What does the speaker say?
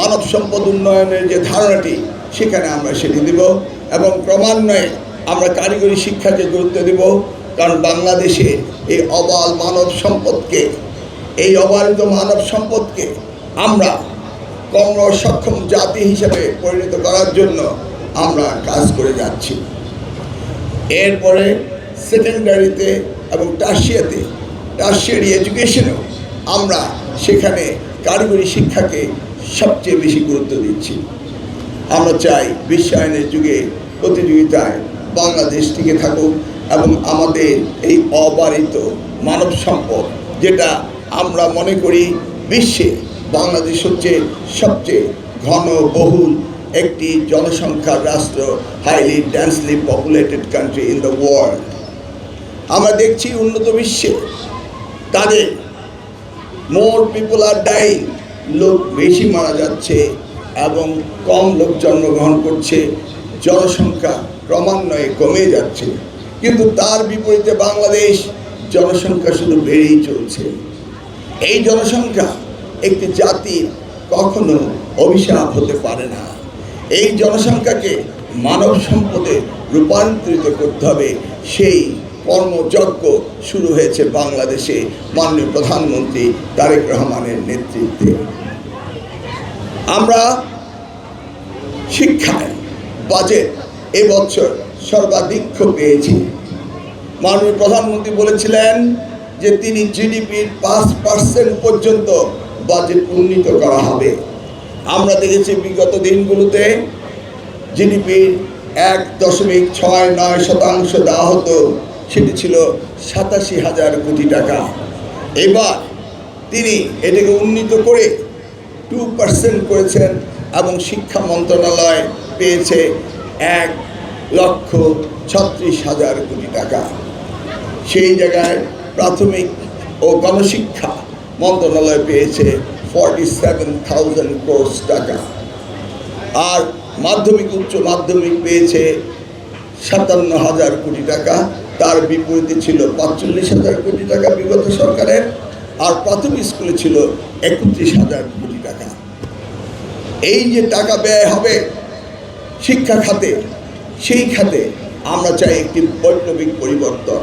মানব সম্পদ উন্নয়নের যে ধারণাটি সেখানে আমরা সেটি দেব এবং ক্রমান্বয়ে আমরা কারিগরি শিক্ষাকে গুরুত্ব দেব। কারণ বাংলাদেশে এই অবাল মানব সম্পদকে, এই অবারিত মানব সম্পদকে আমরা কর্ম সক্ষম জাতি হিসেবে পরিণত করার জন্য আমরা কাজ করে যাচ্ছি। এরপরে সেকেন্ডারিতে এবং টার্সিয়ারি এডুকেশনেও আমরা সেখানে কারিগরি শিক্ষাকে সবচেয়ে বেশি গুরুত্ব দিচ্ছি। আমরা চাই বিশ্বায়নের যুগে প্রতিযোগিতায় বাংলাদেশ টিকে থাকুক এবং আমাদের এই অবারিত মানব সম্পদ, যেটা আমরা মনে করি বিশ্বে বাংলাদেশ হচ্ছে সবচেয়ে ঘনবহুল একটি জনসংখ্যার রাষ্ট্র, highly densely populated country in the world. আমরা দেখছি উন্নত বিশ্বে তাদের মোর পিপল আর ডাইং, লোক বেশি মারা যাচ্ছে এবং কম লোক জন্মগ্রহণ করছে, জনসংখ্যা ক্রমান্বয়ে কমে যাচ্ছে। কিন্তু তার বিপরীতে বাংলাদেশ জনসংখ্যা শুধু বেড়েই চলছে। এই জনসংখ্যা একটি জাতির কখনো অভিশাপ হতে পারে না। এই জনসংখ্যাকে মানব সম্পদে রূপান্তরিত করতে হবে, সেই কর্মযজ্ঞ শুরু হয়েছে বাংলাদেশে মাননীয় প্রধানমন্ত্রী তারেক রহমানের নেতৃত্বে। আমরা শিক্ষায় বাজেট এবছর সর্বাধিক পেয়েছি। মাননীয় প্রধানমন্ত্রী বলেছিলেন যে তিনি জিডিপির 5% পর্যন্ত বাজেট উন্নীত করা হবে। আমরা দেখেছি বিগত দিনগুলোতে জিডিপির 1.69% দেওয়া হতো, সেটি ছিল 87,000 কোটি টাকা। এবার তিনি এটাকে উন্নীত করে 2% করেছেন এবং শিক্ষা মন্ত্রণালয় পেয়েছে 1,36,000 কোটি টাকা। সেই জায়গায় প্রাথমিক ও গণশিক্ষা মন্ত্রণালয় পেয়েছে 47,000 crore টাকা, আর মাধ্যমিক উচ্চ মাধ্যমিক পেয়েছে 57,000 কোটি টাকা। তার বিপরীতে ছিল 45,000 কোটি টাকা বিগত সরকারের, আর প্রাথমিক স্কুলে ছিল 31,000 কোটি টাকা। এই যে টাকা ব্যয় হবে শিক্ষা খাতে, সেই খাতে আমরা চাই একটি বৈপ্লবিক পরিবর্তন।